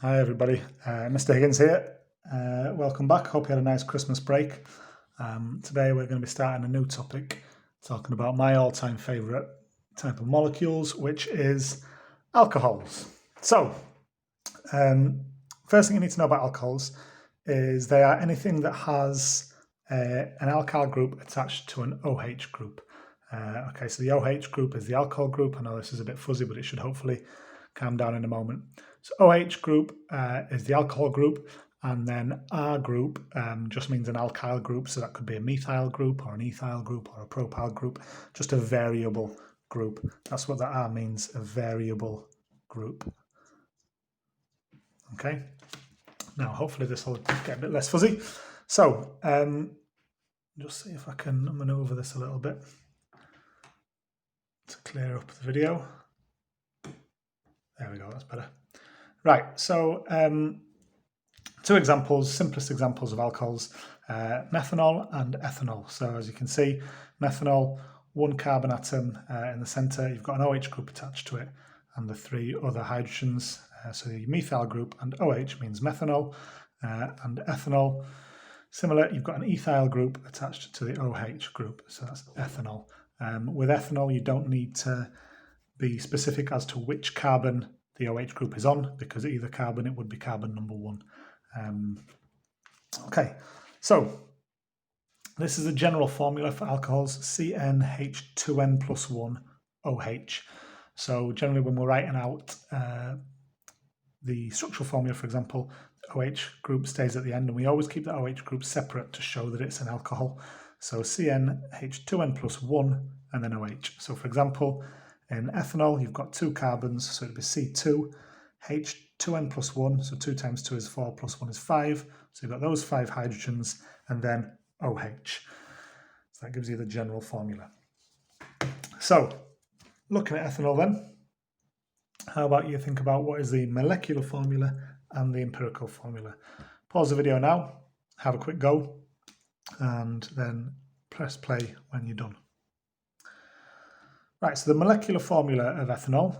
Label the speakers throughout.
Speaker 1: Hi everybody, Mr. Higgins here. Welcome back. Hope you had a nice Christmas break. Today we're going to be starting a new topic, talking about my all-time favourite type of molecules, which is alcohols. So, first thing you need to know about alcohols is they are anything that has an alkyl group attached to an OH group. Okay, so the OH group is the alcohol group. I know this is a bit fuzzy, but it should hopefully calm down in a moment. So OH group is the alcohol group, and then R group just means an alkyl group. So that could be a methyl group or an ethyl group or a propyl group, just a variable group. That's what that R means, a variable group. Okay, now hopefully this will get a bit less fuzzy. So just see if I can maneuver this a little bit to clear up the video. There we go, that's better. Right, so two examples, simplest examples of alcohols, methanol and ethanol. So as you can see, methanol, one carbon atom in the centre, you've got an OH group attached to it, and the three other hydrogens, so the methyl group and OH means methanol, and ethanol, similar, you've got an ethyl group attached to the OH group, so that's ethanol. With ethanol, you don't need to be specific as to which carbon the OH group is on, because either carbon, it would be carbon number one. Okay, so this is a general formula for alcohols, CnH2n plus 1 OH. So generally when we're writing out the structural formula, for example, the OH group stays at the end, and we always keep the OH group separate to show that it's an alcohol. So CnH2n plus 1 and then OH. So for example, in ethanol, you've got two carbons, so it'd be C2, H2n plus 1, so 2 times 2 is 4, plus 1 is 5. So you've got those 5 hydrogens, and then OH. So that gives you the general formula. So, looking at ethanol then, how about you think about what is the molecular formula and the empirical formula? Pause the video now, have a quick go, and then press play when you're done. Right, so the molecular formula of ethanol,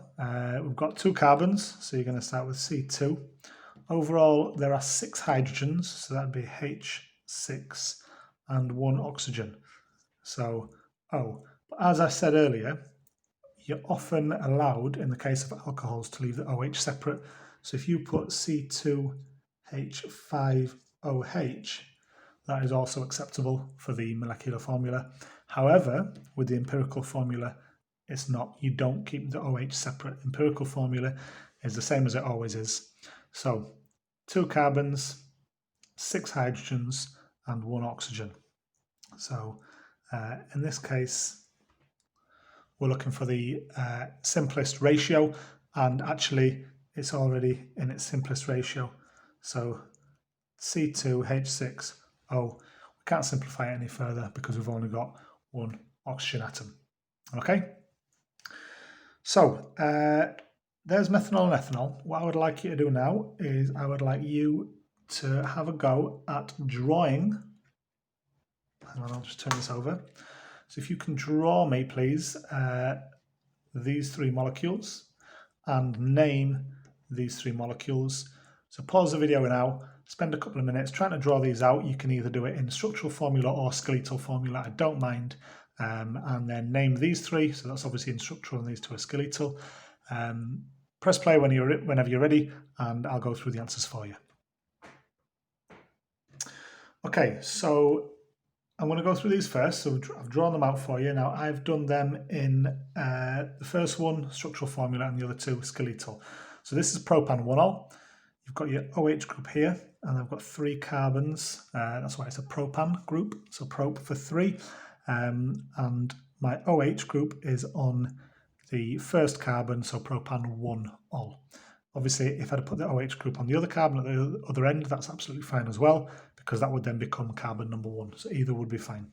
Speaker 1: we've got 2 carbons, so you're going to start with C2. Overall, there are 6 hydrogens, so that'd be H6 and 1 oxygen, so O. But as I said earlier, you're often allowed, in the case of alcohols, to leave the OH separate. So if you put C2H5OH, that is also acceptable for the molecular formula. However, with the empirical formula, it's not. You don't keep the OH separate. Empirical formula is the same as it always is. So 2 carbons, 6 hydrogens, and 1 oxygen. So in this case, we're looking for the simplest ratio, and actually it's already in its simplest ratio. So C2H6O, we can't simplify it any further because we've only got 1 oxygen atom. Okay? So there's methanol and ethanol. What I would like you to do now is I would like you to have a go at drawing. Hang on, I'll just turn this over. So if you can draw me, please, these 3 molecules and name these 3 molecules. So pause the video now, spend a couple of minutes trying to draw these out. You can either do it in structural formula or skeletal formula, I don't mind. And then name these 3, so that's obviously in structural and these 2 are skeletal. Press play whenever you're ready, and I'll go through the answers for you. Okay, so I'm going to go through these first. So I've drawn them out for you. Now I've done them in the first one, structural formula, and the other 2, skeletal. So this is propan-1-ol. You've got your OH group here, and I've got 3 carbons. That's why it's a propan group, so prop for 3. And my OH group is on the first carbon, so propan-1-ol. Obviously, if I'd put the OH group on the other carbon at the other end, that's absolutely fine as well, because that would then become carbon number 1. So either would be fine.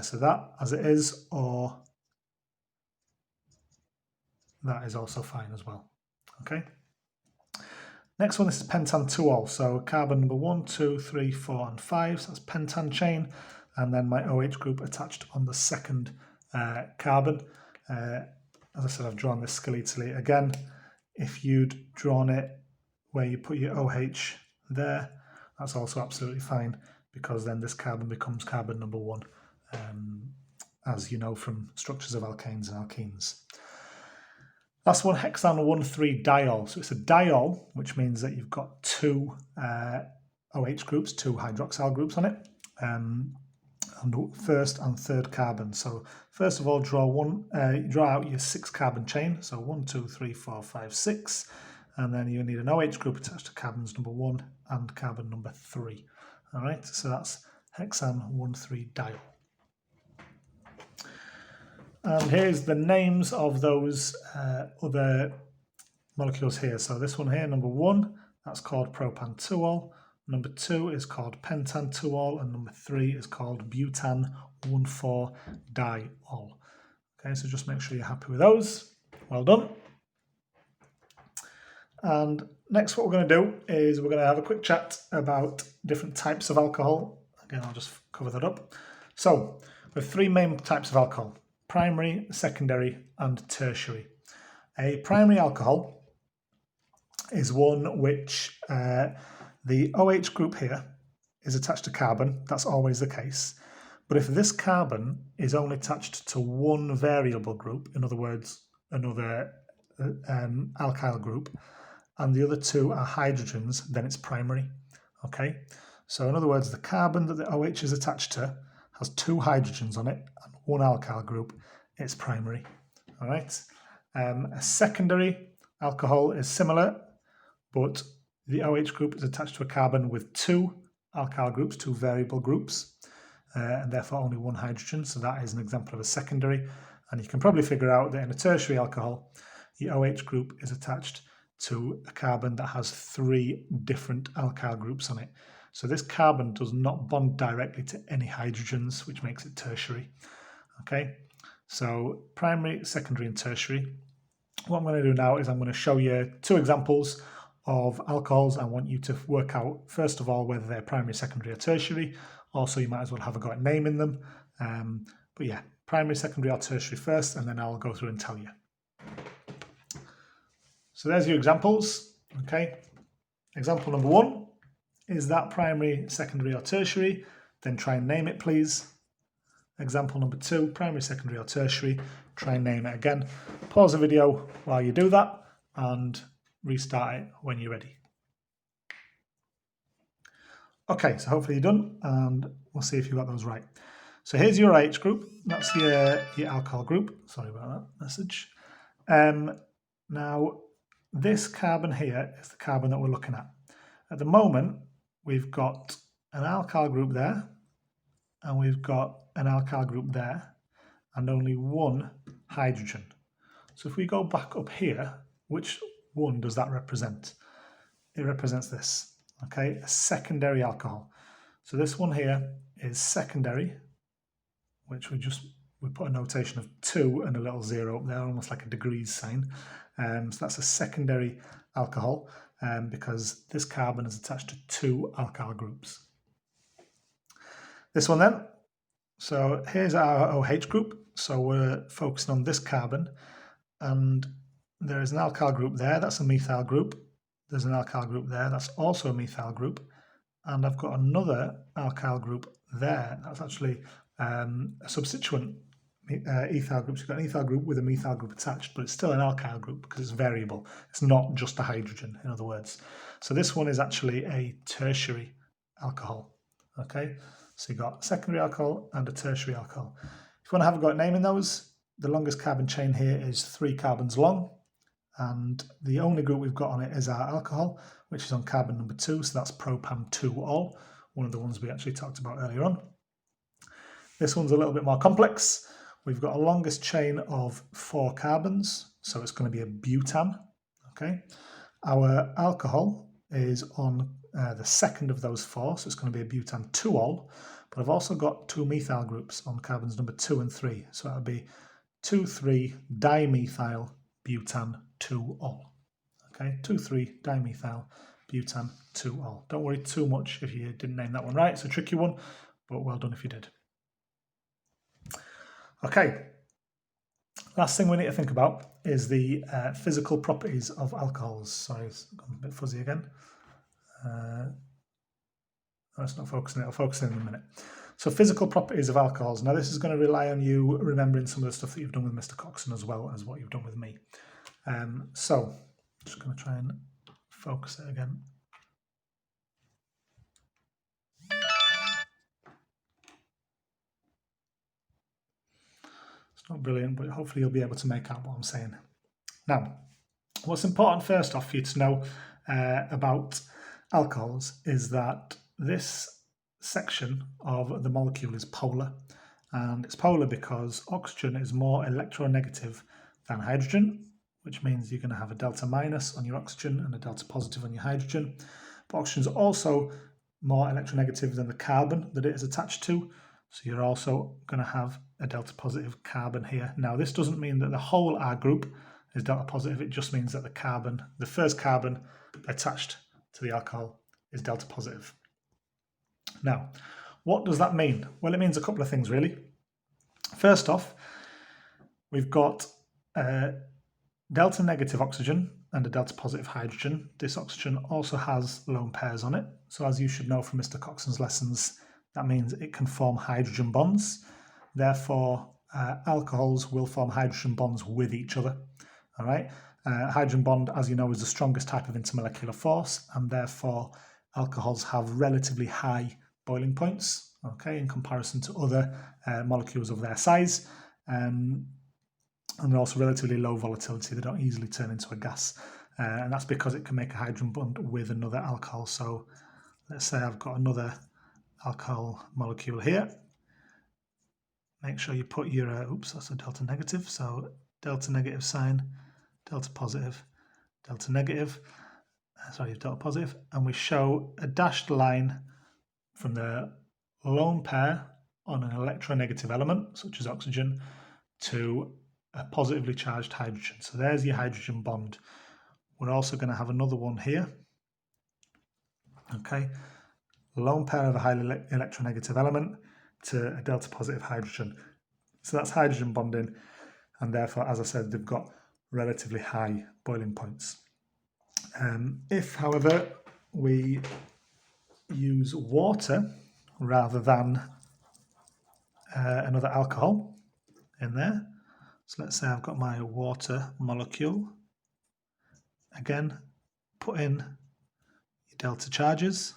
Speaker 1: So that as it is, or that is also fine as well. Okay. Next one, this is pentan-2-ol. So carbon number 1, 2, 3, 4, and 5. So that's pentan chain. And then my OH group attached on the second carbon. As I said, I've drawn this skeletally. Again, if you'd drawn it where you put your OH there, that's also absolutely fine, because then this carbon becomes carbon number 1, as you know from structures of alkanes and alkenes. Last one, hexane 1,3-diol. So it's a diol, which means that you've got 2 OH groups, 2 hydroxyl groups on it, and first and third carbon. So first of all, draw out your 6 carbon chain. So 1, 2, 3, 4, 5, 6. And then you need an OH group attached to carbons number 1 and carbon number 3. All right, so that's hexane 1,3-diol. And here's the names of those other molecules here. So this one here, number 1, that's called propan-2-ol. Number 2 is called pentan-2-ol, and number 3 is called butan-1,4-diol. Okay, so just make sure you're happy with those. Well done. And next what we're going to do is we're going to have a quick chat about different types of alcohol. Again, I'll just cover that up. So we have 3 main types of alcohol: primary, secondary, and tertiary. A primary alcohol is one which the OH group here is attached to carbon. That's always the case. But if this carbon is only attached to one variable group, in other words, another alkyl group, and the other 2 are hydrogens, then it's primary. Okay, so in other words, the carbon that the OH is attached to has 2 hydrogens on it and 1 alkyl group. It's primary. All right. A secondary alcohol is similar, but the OH group is attached to a carbon with 2 alkyl groups, 2 variable groups, and therefore only 1 hydrogen. So that is an example of a secondary. And you can probably figure out that in a tertiary alcohol, the OH group is attached to a carbon that has 3 different alkyl groups on it. So this carbon does not bond directly to any hydrogens, which makes it tertiary. Okay, so primary, secondary, and tertiary. What I'm going to do now is I'm going to show you 2 examples of alcohols. I want you to work out, first of all, whether they're primary, secondary, or tertiary. Also, you might as well have a go at naming them. But yeah, primary, secondary, or tertiary first, and then I'll go through and tell you. So there's your examples. Okay, example number 1, is that primary, secondary, or tertiary? Then try and name it, please. Example number 2, primary, secondary, or tertiary. Try and name it again. Pause the video while you do that and restart it when you're ready. Okay, so hopefully you're done, and we'll see if you got those right. So here's your OH group. That's your alcohol group. Sorry about that message. Now, this carbon here is the carbon that we're looking at. At the moment, we've got an alkyl group there, and we've got an alkyl group there, and only 1 hydrogen. So if we go back up here, which one does that represent? It represents this, okay, a secondary alcohol. So this one here is secondary, which we put a notation of 2 and a little 0 up there, almost like a degrees sign. So that's a secondary alcohol because this carbon is attached to 2 alkyl groups. This one then, so here's our OH group. So we're focusing on this carbon, and there is an alkyl group there, that's a methyl group. There's an alkyl group there, that's also a methyl group. And I've got another alkyl group there, that's actually a substituent ethyl group. So you've got an ethyl group with a methyl group attached, but it's still an alkyl group because it's variable. It's not just a hydrogen, in other words. So this one is actually a tertiary alcohol. Okay, so you've got a secondary alcohol and a tertiary alcohol. If you want to have a go at naming those, the longest carbon chain here is 3 carbons long, and the only group we've got on it is our alcohol, which is on carbon number 2, so that's propan-2-ol, one of the ones we actually talked about earlier on. This one's a little bit more complex. We've got a longest chain of 4 carbons, so it's going to be a butan. Okay, our alcohol is on the second of those 4, so it's going to be a butan-2-ol, but I've also got 2 methyl groups on carbons number 2 and 3, so that would be 2,3-dimethyl butan-2-ol. Okay, 2,3-dimethyl butan-2-ol. Don't worry too much if you didn't name that one right. It's a tricky one, but well done if you did. Okay, Last thing we need to think about is the physical properties of alcohols. Sorry, it's gone a bit fuzzy again. It's not focusing, it'll focus in a minute. So physical properties of alcohols. Now this is going to rely on you remembering some of the stuff that you've done with Mr. Coxon as well as what you've done with me. So I'm just going to try and focus it again. It's not brilliant, but hopefully you'll be able to make out what I'm saying. Now, what's important first off for you to know about alcohols is that this section of the molecule is polar, and it's polar because oxygen is more electronegative than hydrogen, which means you're going to have a delta minus on your oxygen and a delta positive on your hydrogen. But oxygen is also more electronegative than the carbon that it is attached to, so you're also going to have a delta positive carbon here. Now this doesn't mean that the whole R group is delta positive, it just means that the carbon, the first carbon attached to the alcohol, is delta positive. Now, what does that mean? Well, it means a couple of things really. First off, we've got a delta negative oxygen and a delta positive hydrogen. This oxygen also has lone pairs on it. So as you should know from Mr. Coxon's lessons, that means it can form hydrogen bonds. Therefore, alcohols will form hydrogen bonds with each other. All right. Hydrogen bond, as you know, is the strongest type of intermolecular force, and therefore alcohols have relatively high boiling points, okay, in comparison to other molecules of their size, and they're also relatively low volatility. They don't easily turn into a gas, and that's because it can make a hydrogen bond with another alcohol. So let's say I've got another alcohol molecule here. Make sure you put your, oops, that's a delta negative, so delta negative sign, delta positive, delta negative, delta positive, and we show a dashed line from the lone pair on an electronegative element, such as oxygen, to a positively charged hydrogen. So there's your hydrogen bond. We're also going to have another one here. Okay, lone pair of a highly electronegative element to a delta positive hydrogen. So that's hydrogen bonding, and therefore, as I said, they've got relatively high boiling points. If, however, we use water rather than another alcohol in there, so let's say I've got my water molecule. Again, put in your delta charges.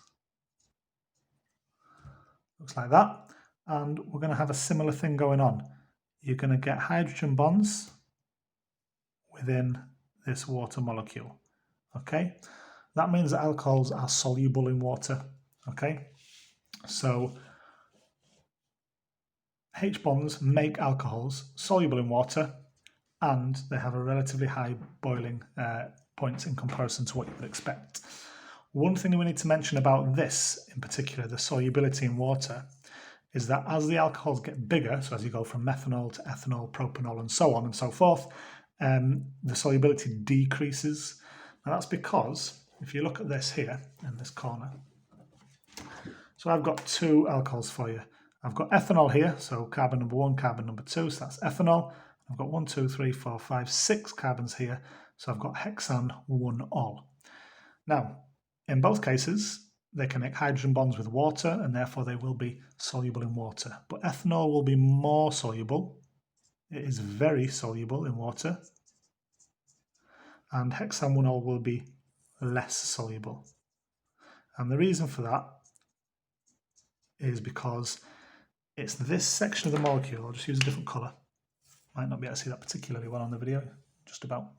Speaker 1: Looks like that. And we're going to have a similar thing going on. You're going to get hydrogen bonds within this water molecule. Okay, that means that alcohols are soluble in water. Okay, so H bonds make alcohols soluble in water, and they have a relatively high boiling points in comparison to what you would expect. One thing that we need to mention about this in particular, the solubility in water, is that as the alcohols get bigger, so as you go from methanol to ethanol, propanol, and so on and so forth, the solubility decreases. And that's because, if you look at this here in this corner, so I've got two alcohols for you. I've got ethanol here, so carbon number 1, carbon number 2, so that's ethanol. I've got 1, 2, 3, 4, 5, 6 carbons here, so I've got hexane 1-ol. Now, in both cases, they can make hydrogen bonds with water, and therefore they will be soluble in water. But ethanol will be more soluble. It is very soluble in water. And hexane 1-ol will be less soluble. And the reason for that is because it's this section of the molecule. I'll just use a different colour. Might not be able to see that particularly well on the video, just about.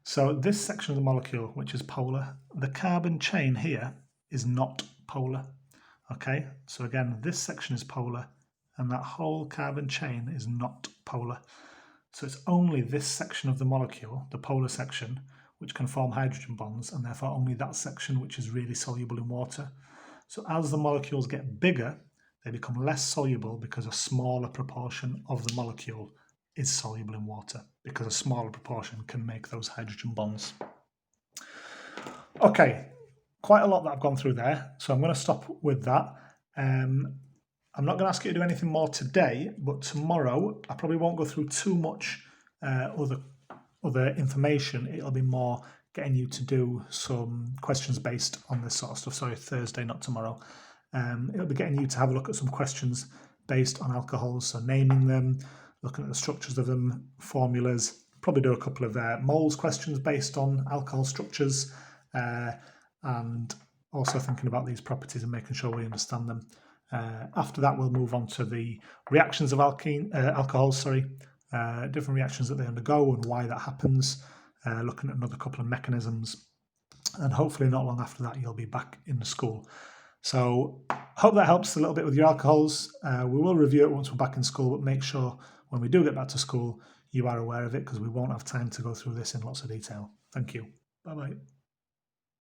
Speaker 1: So this section of the molecule, which is polar, the carbon chain here is not polar. Okay, so again, this section is polar, and that whole carbon chain is not polar. So it's only this section of the molecule, the polar section, which can form hydrogen bonds, and therefore only that section which is really soluble in water. So as the molecules get bigger, they become less soluble because a smaller proportion of the molecule is soluble in water, because a smaller proportion can make those hydrogen bonds. Okay, quite a lot that I've gone through there, so I'm going to stop with that. I'm not going to ask you to do anything more today, but tomorrow I probably won't go through too much other information. It'll be more getting you to do some questions based on this sort of stuff. Sorry, Thursday, not tomorrow. It'll be getting you to have a look at some questions based on alcohols, so naming them, looking at the structures of them, formulas, probably do a couple of moles questions based on alcohol structures, and also thinking about these properties and making sure we understand them. After that, we'll move on to the reactions of alcohols, different reactions that they undergo and why that happens, looking at another couple of mechanisms. And hopefully not long after that, you'll be back in the school. So hope that helps a little bit with your alcohols. We will review it once we're back in school, but make sure when we do get back to school, you are aware of it, because we won't have time to go through this in lots of detail. Thank you. Bye-bye.